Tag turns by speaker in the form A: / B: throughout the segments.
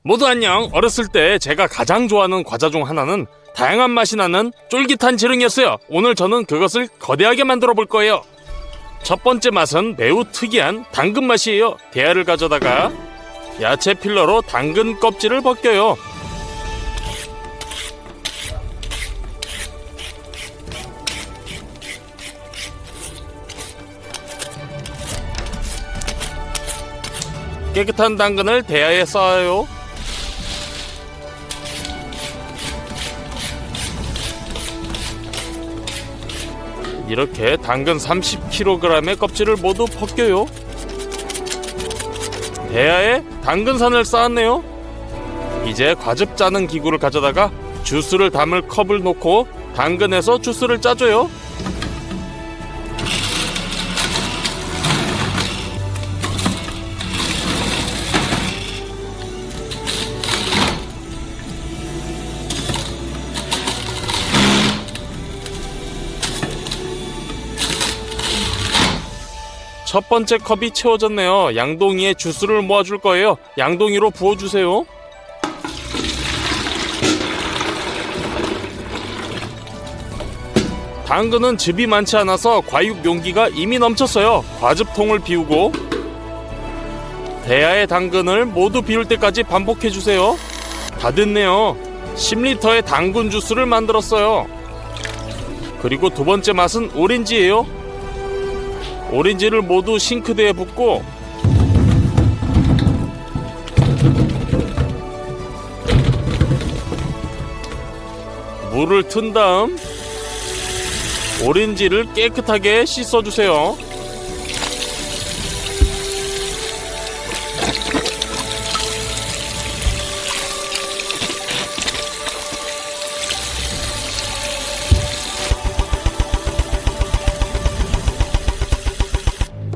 A: 모두 안녕. 어렸을 때 제가 가장 좋아하는 과자 중 하나는 다양한 맛이 나는 쫄깃한 지릉이었어요. 오늘 저는 그것을 거대하게 만들어 볼 거예요. 첫 번째 맛은 매우 특이한 당근 맛이에요. 대야를 가져다가 야채 필러로 당근 껍질을 벗겨요. 깨끗한 당근을 대야에 쌓아요. 이렇게 당근 30kg의 껍질을 모두 벗겨요. 대야에 당근산을 쌓았네요. 이제 과즙 짜는 기구를 가져다가 주스를 담을 컵을 놓고 당근에서 주스를 짜줘요. 첫 번째 컵이 채워졌네요. 양동이에 주스를 모아줄 거예요. 양동이로 부어주세요. 당근은 즙이 많지 않아서 과육 용기가 이미 넘쳤어요. 과즙통을 비우고 대야의 당근을 모두 비울 때까지 반복해주세요. 다 됐네요. 10리터의 당근 주스를 만들었어요. 그리고 두 번째 맛은 오렌지예요. 오렌지를 모두 싱크대에 붓고 물을 튼 다음 오렌지를 깨끗하게 씻어주세요.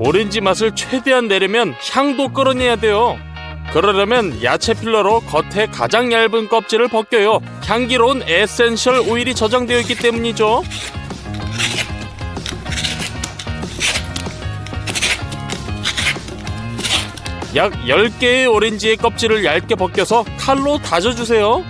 A: 오렌지 맛을 최대한 내려면 향도 끌어내야 돼요. 그러려면 야채 필러로 겉에 가장 얇은 껍질을 벗겨요. 향기로운 에센셜 오일이 저장되어 있기 때문이죠. 약 10개의 오렌지의 껍질을 얇게 벗겨서 칼로 다져주세요.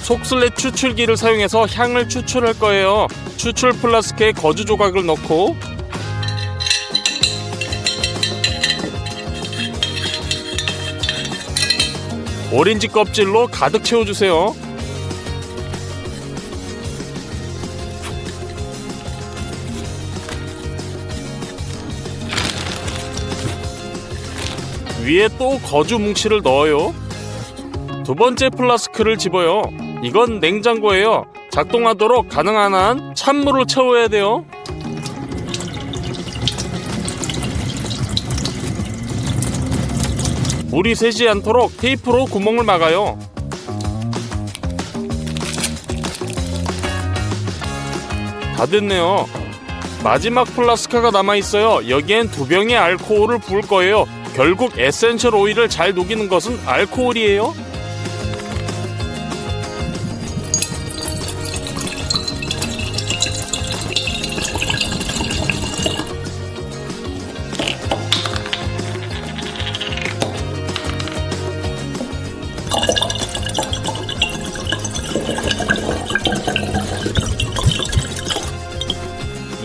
A: 속슬렛 추출기를 사용해서 향을 추출할 거예요. 추출 플라스크에 거즈 조각을 넣고 오렌지 껍질로 가득 채워주세요. 위에 또 거즈 뭉치를 넣어요. 두 번째 플라스크를 집어요. 이건 냉장고예요. 작동하도록 가능한 한 찬물을 채워야 돼요. 물이 새지 않도록 테이프로 구멍을 막아요. 다 됐네요. 마지막 플라스크가 남아있어요. 여기엔 2병의 알코올을 부을 거예요. 결국 에센셜 오일을 잘 녹이는 것은 알코올이에요.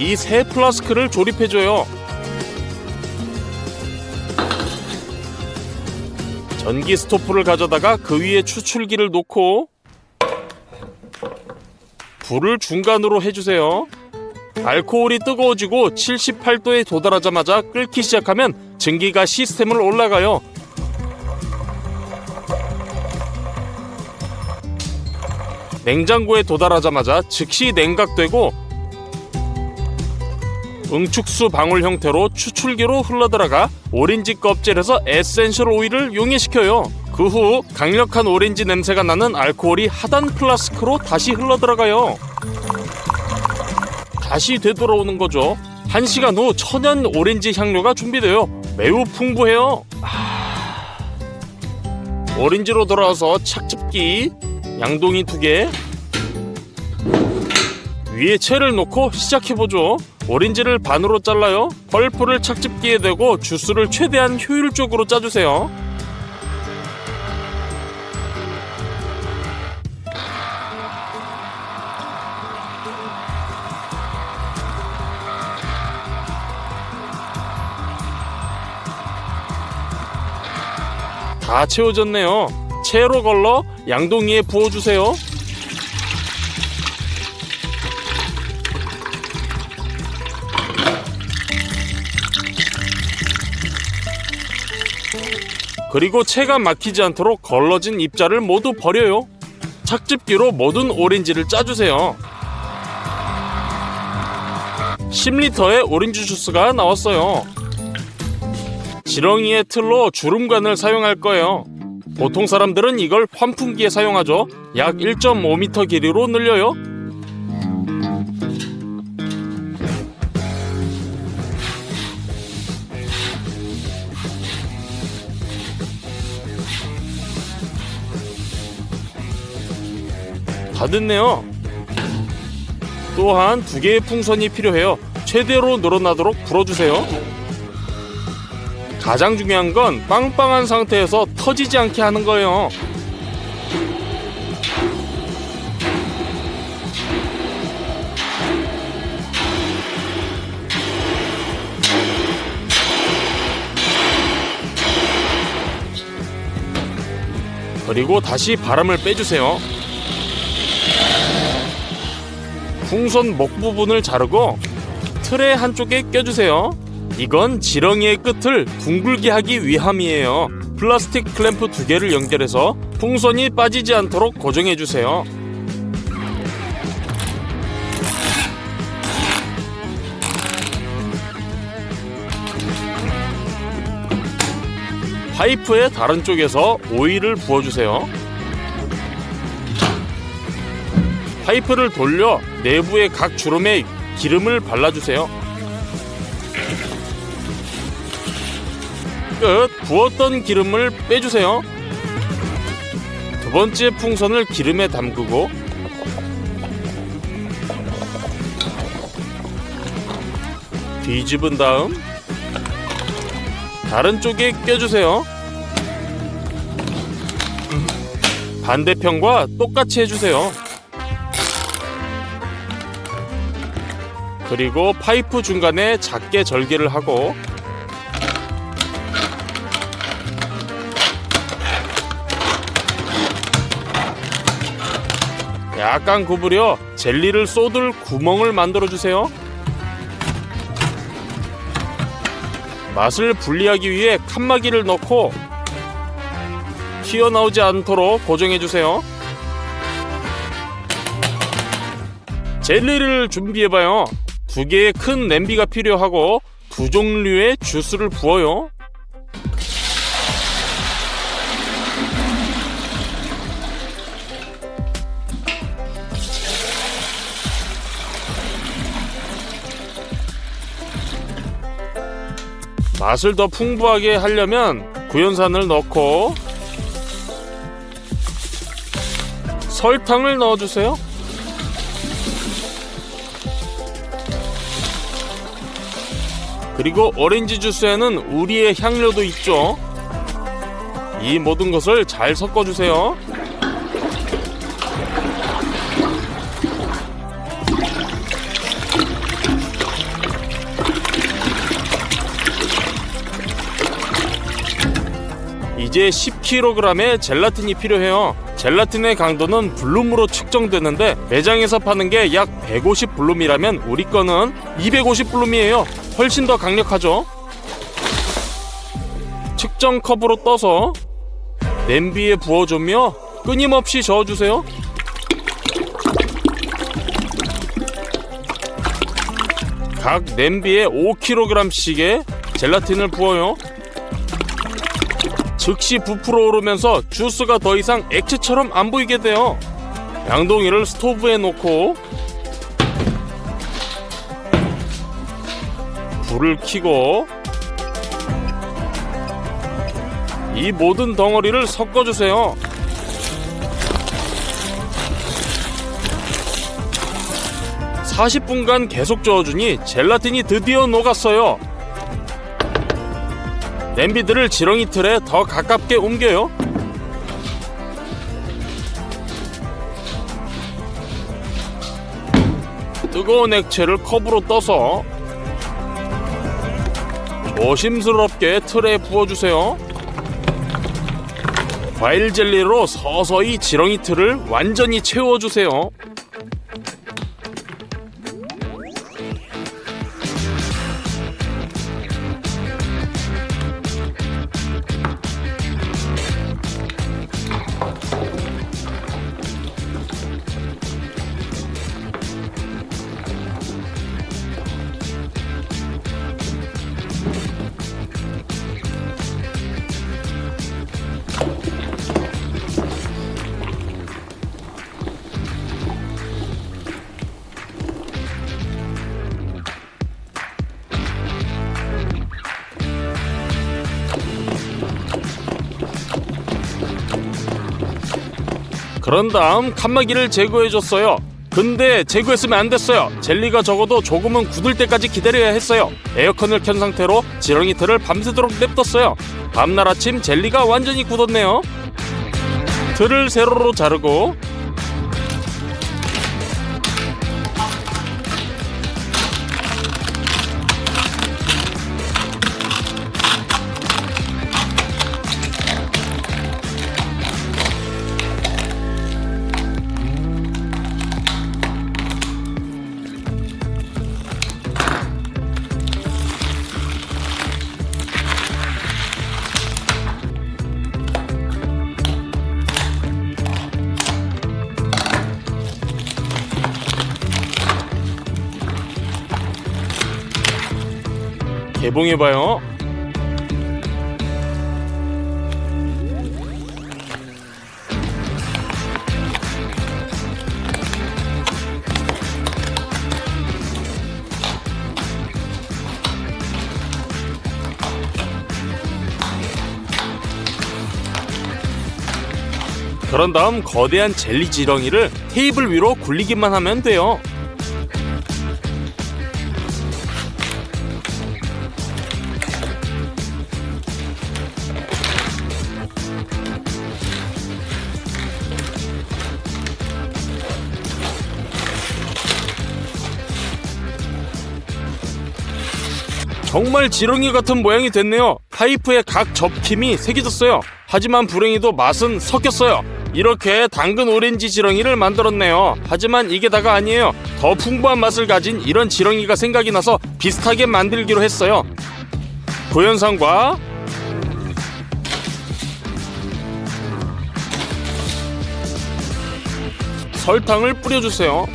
A: 이 세 플라스크를 조립해줘요. 전기 스토프를 가져다가 그 위에 추출기를 놓고 불을 중간으로 해주세요. 알코올이 뜨거워지고 78도에 도달하자마자 끓기 시작하면 증기가 시스템으로 올라가요. 냉장고에 도달하자마자 즉시 냉각되고 응축수 방울 형태로 추출기로 흘러들어가 오렌지 껍질에서 에센셜 오일을 용해시켜요. 그 후 강력한 오렌지 냄새가 나는 알코올이 하단 플라스크로 다시 흘러들어가요. 다시 되돌아오는 거죠. 1시간 후 천연 오렌지 향료가 준비돼요. 매우 풍부해요. 오렌지로 돌아와서 착즙기 양동이 2개, 위에 채를 놓고 시작해보죠. 오렌지를 반으로 잘라요. 펄프를 착즙기에 대고 주스를 최대한 효율적으로 짜주세요. 다 채워졌네요. 채로 걸러 양동이에 부어주세요. 그리고 채가 막히지 않도록 걸러진 입자를 모두 버려요. 착즙기로 모든 오렌지를 짜주세요. 10리터의 오렌지 주스가 나왔어요. 지렁이의 틀로 주름관을 사용할 거예요. 보통 사람들은 이걸 환풍기에 사용하죠. 약 1.5m 길이로 늘려요. 다 됐네요. 또한 2개의 풍선이 필요해요. 최대로 늘어나도록 불어주세요. 가장 중요한 건 빵빵한 상태에서 터지지 않게 하는 거예요. 그리고 다시 바람을 빼주세요. 풍선 목 부분을 자르고 틀의 한쪽에 껴주세요. 이건 지렁이의 끝을 둥글게 하기 위함이에요. 플라스틱 클램프 2개를 연결해서 풍선이 빠지지 않도록 고정해주세요. 파이프의 다른 쪽에서 오일을 부어주세요. 파이프를 돌려 내부의 각 주름에 기름을 발라주세요. 끝. 부었던 기름을 빼주세요. 2번째 풍선을 기름에 담그고 뒤집은 다음 다른 쪽에 껴주세요. 반대편과 똑같이 해주세요. 그리고 파이프 중간에 작게 절개를 하고 약간 구부려 젤리를 쏟을 구멍을 만들어주세요. 맛을 분리하기 위해 칸막이를 넣고 튀어나오지 않도록 고정해주세요. 젤리를 준비해봐요. 2개의 큰 냄비가 필요하고 2종류의 주스를 부어요. 맛을 더 풍부하게 하려면 구연산을 넣고 설탕을 넣어주세요. 그리고 오렌지 주스에는 우리의 향료도 있죠. 이 모든 것을 잘 섞어주세요. 이제 10kg의 젤라틴이 필요해요. 젤라틴의 강도는 블룸으로 측정되는데 매장에서 파는 게 약 150블룸이라면 우리 거는 250블룸이에요. 훨씬 더 강력하죠. 측정 컵으로 떠서 냄비에 부어주며 끊임없이 저어주세요. 각 냄비에 5kg씩의 젤라틴을 부어요. 즉시 부풀어 오르면서 주스가 더 이상 액체처럼 안 보이게 돼요. 양동이를 스토브에 놓고 불을 켜고 이 모든 덩어리를 섞어주세요. 40분간 계속 저어주니 젤라틴이 드디어 녹았어요. 냄비들을 지렁이 틀에 더 가깝게 옮겨요. 뜨거운 액체를 컵으로 떠서 조심스럽게 틀에 부어주세요. 과일 젤리로 서서히 지렁이 틀을 완전히 채워주세요. 그런 다음 칸막이를 제거해줬어요. 근데 제거했으면 안 됐어요. 젤리가 적어도 조금은 굳을 때까지 기다려야 했어요. 에어컨을 켠 상태로 지렁이 틀을 밤새도록 냅뒀어요. 다음날 아침 젤리가 완전히 굳었네요. 틀을 세로로 자르고 개봉해봐요. 그런 다음 거대한 젤리 지렁이를 테이블 위로 굴리기만 하면 돼요. 정말 지렁이 같은 모양이 됐네요. 파이프에 각 접힘이 새겨졌어요. 하지만 불행히도 맛은 섞였어요. 이렇게 당근 오렌지 지렁이를 만들었네요. 하지만 이게 다가 아니에요. 더 풍부한 맛을 가진 이런 지렁이가 생각이 나서 비슷하게 만들기로 했어요. 구연산과 설탕을 뿌려주세요.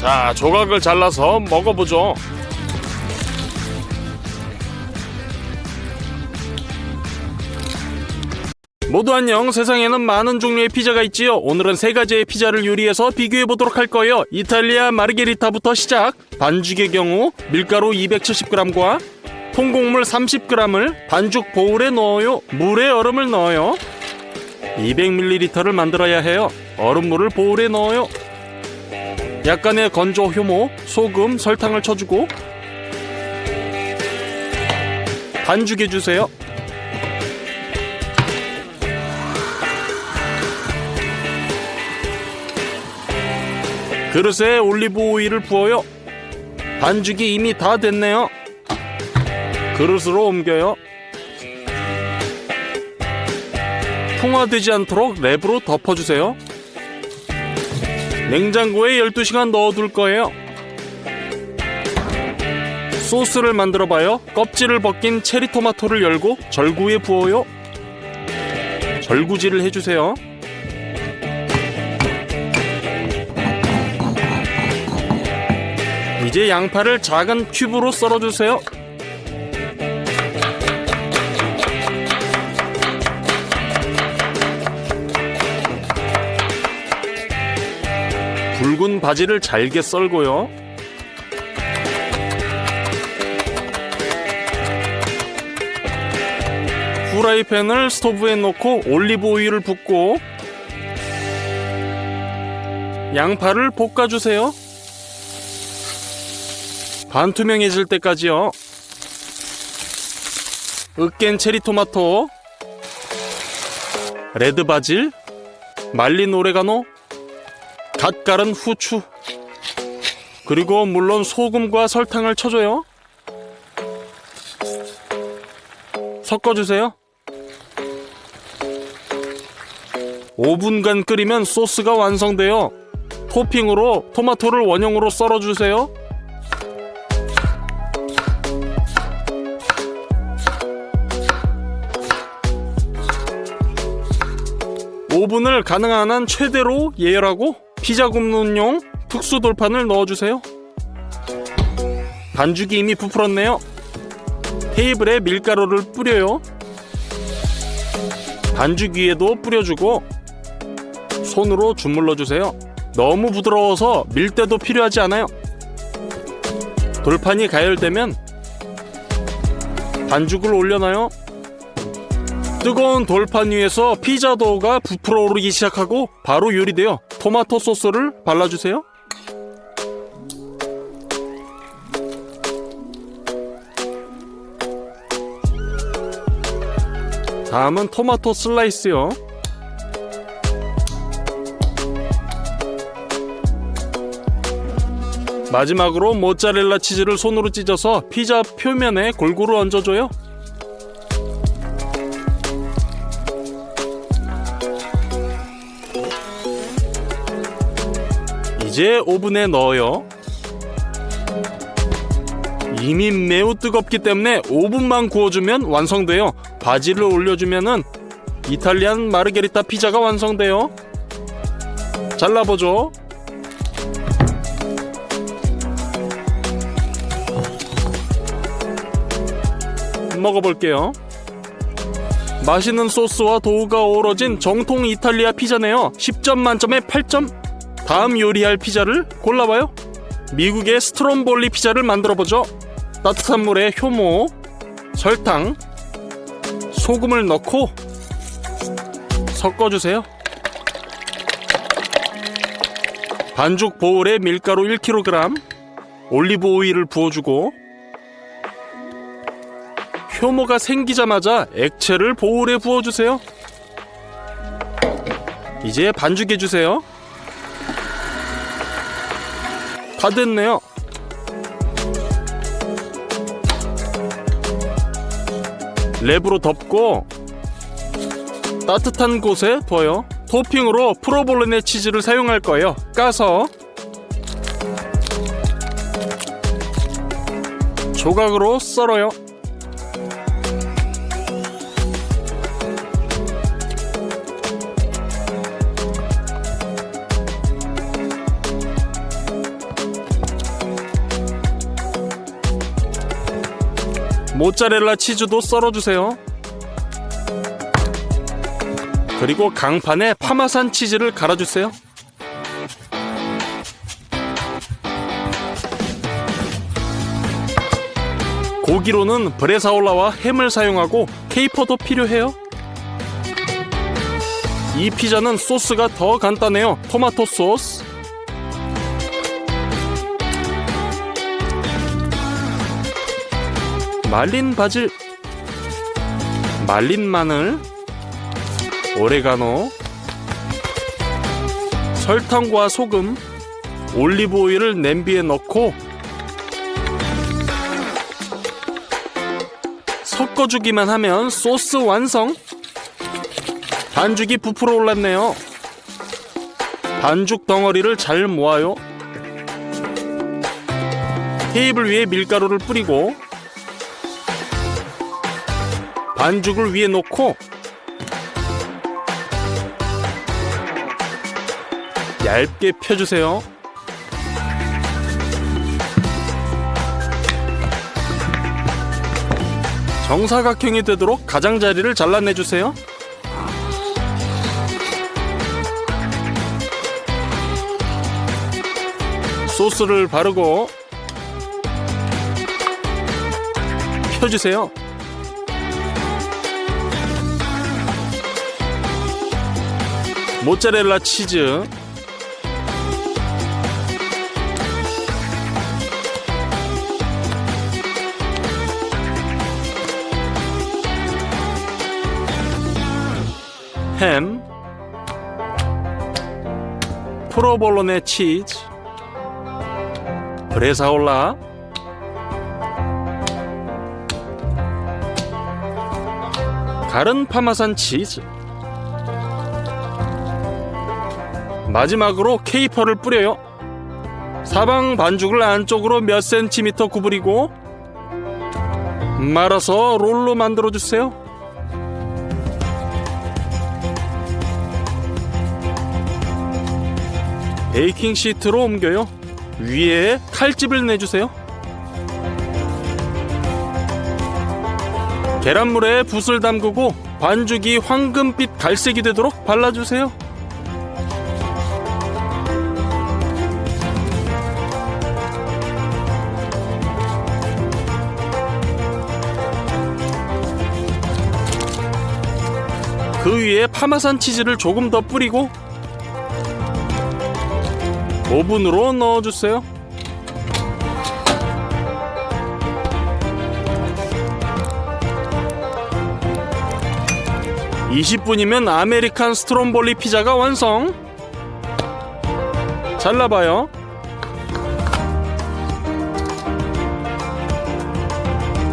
A: 자, 조각을 잘라서 먹어보죠. 모두 안녕. 세상에는 많은 종류의 피자가 있지요. 오늘은 3가지의 피자를 요리해서 비교해보도록 할 거예요. 이탈리아 마르게리타부터 시작. 반죽의 경우 밀가루 270g과 통곡물 30g을 반죽 보울에 넣어요. 물에 얼음을 넣어요. 200ml를 만들어야 해요. 얼음물을 보울에 넣어요. 약간의 건조 효모, 소금, 설탕을 쳐주고 반죽해주세요. 그릇에 올리브 오일을 부어요. 반죽이 이미 다 됐네요. 그릇으로 옮겨요. 풍화되지 않도록 랩으로 덮어주세요. 냉장고에 12시간 넣어둘 거예요. 소스를 만들어봐요. 껍질을 벗긴 체리토마토를 열고 절구에 부어요. 절구질을 해주세요. 이제 양파를 작은 큐브로 썰어주세요. 굵은 바지를 잘게 썰고요. 후라이팬을 스토브에 놓고 올리브 오일을 붓고 양파를 볶아주세요. 반투명해질 때까지요. 으깬 체리토마토, 레드바질, 말린 오레가노, 갓 갈은 후추, 그리고 물론 소금과 설탕을 쳐줘요. 섞어주세요. 5분간 끓이면 소스가 완성돼요. 토핑으로 토마토를 원형으로 썰어주세요. 오븐을 가능한 한 최대로 예열하고 피자 굽는 용 특수 돌판을 넣어주세요. 반죽이 이미 부풀었네요. 테이블에 밀가루를 뿌려요. 반죽 위에도 뿌려주고 손으로 주물러주세요. 너무 부드러워서 밀대도 필요하지 않아요. 돌판이 가열되면 반죽을 올려놔요. 뜨거운 돌판 위에서 피자 도우가 부풀어 오르기 시작하고 바로 요리돼요. 토마토 소스를 발라주세요. 다음은 토마토 슬라이스요. 마지막으로 모짜렐라 치즈를 손으로 찢어서 피자 표면에 골고루 얹어줘요. 이제 오븐에 넣어요. 이미 매우 뜨겁기 때문에 5분만 구워주면 완성돼요. 바질을 올려주면은 이탈리안 마르게리타 피자가 완성돼요. 잘라보죠. 먹어볼게요. 맛있는 소스와 도우가 어우러진 정통 이탈리아 피자네요. 10점 만점에 8점. 다음 요리할 피자를 골라봐요. 미국의 스트롬볼리 피자를 만들어보죠. 따뜻한 물에 효모, 설탕, 소금을 넣고 섞어주세요. 반죽 보울에 밀가루 1kg, 올리브 오일을 부어주고 효모가 생기자마자 액체를 보울에 부어주세요. 이제 반죽해주세요. 다 됐네요. 랩으로 덮고 따뜻한 곳에 둬요. 토핑으로 프로볼로네 치즈를 사용할 거예요. 까서 조각으로 썰어요. 모짜렐라 치즈도 썰어주세요. 그리고 강판에 파마산 치즈를 갈아주세요. 고기로는 브레사올라와 햄을 사용하고 케이퍼도 필요해요. 이 피자는 소스가 더 간단해요. 토마토 소스, 말린 바질, 말린 마늘, 오레가노, 설탕과 소금, 올리브 오일을 냄비에 넣고 섞어주기만 하면 소스 완성. 반죽이 부풀어 올랐네요. 반죽 덩어리를 잘 모아요. 테이블 위에 밀가루를 뿌리고 반죽을 위에 놓고 얇게 펴주세요. 정사각형이 되도록 가장자리를 잘라내주세요. 소스를 바르고 펴주세요. 모짜렐라 치즈, 햄, 프로볼로네 치즈, 브레사올라, 가른 파마산 치즈, 마지막으로 케이퍼를 뿌려요. 사방 반죽을 안쪽으로 몇 센티미터 구부리고 말아서 롤로 만들어주세요. 베이킹 시트로 옮겨요. 위에 칼집을 내주세요. 계란물에 붓을 담그고 반죽이 황금빛 갈색이 되도록 발라주세요. 그 위에 파마산 치즈를 조금 더 뿌리고 오븐으로 넣어주세요. (20분이면) 아메리칸 스트롬볼리 피자가 완성. 잘라봐요.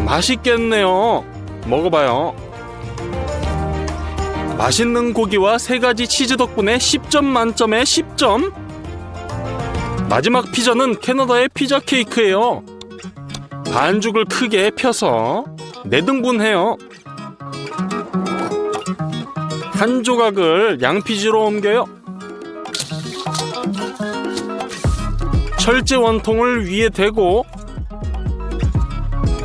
A: 맛있겠네요. 먹어봐요. 맛있는 고기와 3가지 치즈 덕분에 10점 만점에 10점. 마지막 피자는 캐나다의 피자 케이크예요. 반죽을 크게 펴서 4등분해요. 한 조각을 양피지로 옮겨요. 철제 원통을 위에 대고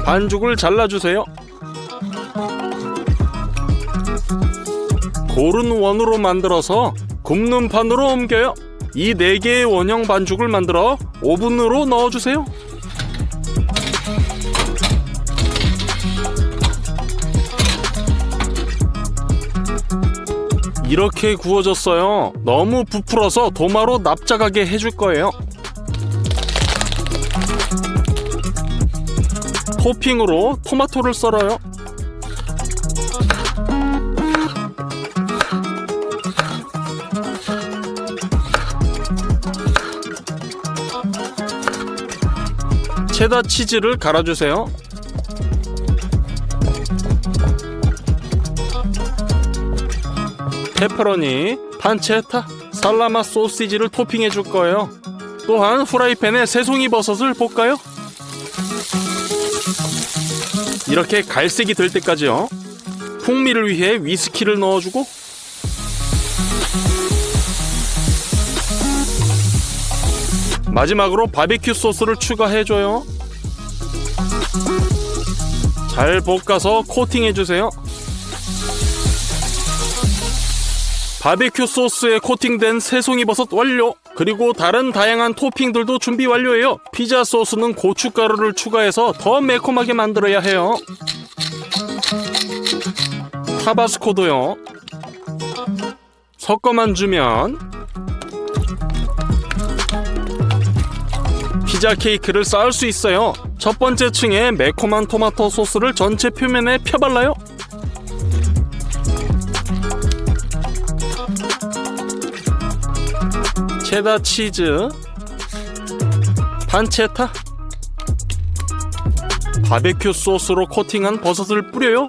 A: 반죽을 잘라주세요. 고른 원으로 만들어서 굽는 판으로 옮겨요. 이 4개의 원형 반죽을 만들어 오븐으로 넣어주세요. 이렇게 구워졌어요. 너무 부풀어서 도마로 납작하게 해줄 거예요. 토핑으로 토마토를 썰어요. 체다 치즈를 갈아주세요. 페퍼로니, 판체타, 살라마 소시지를 토핑해 줄 거예요. 또한 후라이팬에 새송이 버섯을 볶아요. 이렇게 갈색이 될 때까지요. 풍미를 위해 위스키를 넣어주고 마지막으로 바비큐 소스를 추가해줘요. 잘 볶아서 코팅해주세요. 바비큐 소스에 코팅된 새송이버섯 완료! 그리고 다른 다양한 토핑들도 준비 완료예요. 피자 소스는 고춧가루를 추가해서 더 매콤하게 만들어야 해요. 타바스코도요. 섞어만 주면 피자 케이크를 쌓을 수 있어요. 첫 번째 층에 매콤한 토마토 소스를 전체 표면에 펴발라요. 체다 치즈, 판체타, 바베큐 소스로 코팅한 버섯을 뿌려요.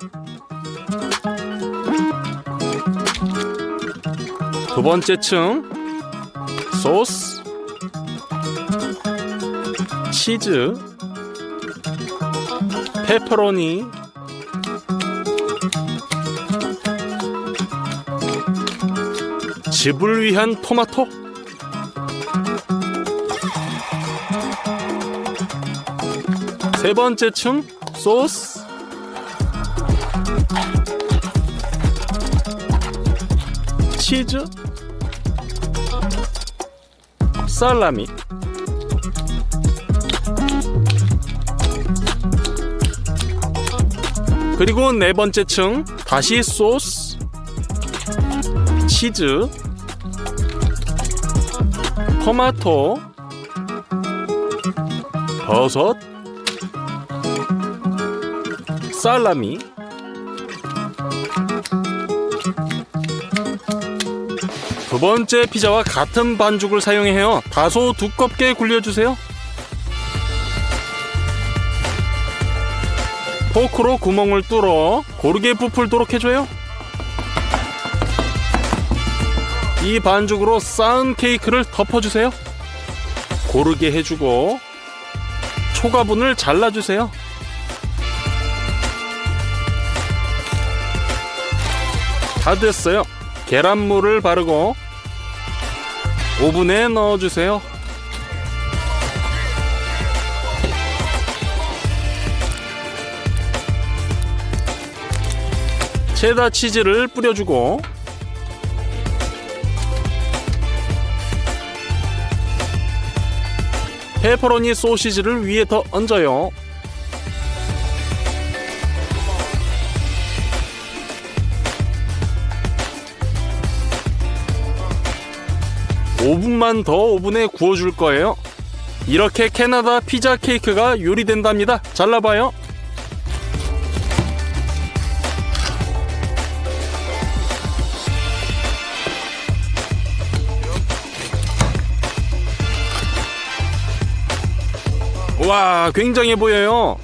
A: 두 번째 층 소스, 치즈, 페퍼로니, 즙을 위한 토마토, 세 번째 층 소스, 치즈, 살라미, 그리고 네 번째 층 다시 소스, 치즈, 토마토, 버섯, 살라미, 두 번째 피자와 같은 반죽을 사용해요. 다소 두껍게 굴려주세요. 포크로 구멍을 뚫어 고르게 부풀도록 해줘요. 이 반죽으로 쌓은 케이크를 덮어주세요. 고르게 해주고 초가분을 잘라주세요. 다 됐어요. 계란물을 바르고 오븐에 넣어주세요. 체다 치즈를 뿌려주고 페퍼로니 소시지를 위에 더 얹어요. (5분만) 더 오븐에 구워줄 거예요. 이렇게 캐나다 피자 케이크가 요리된답니다. 잘라봐요. 와, 굉장해 보여요.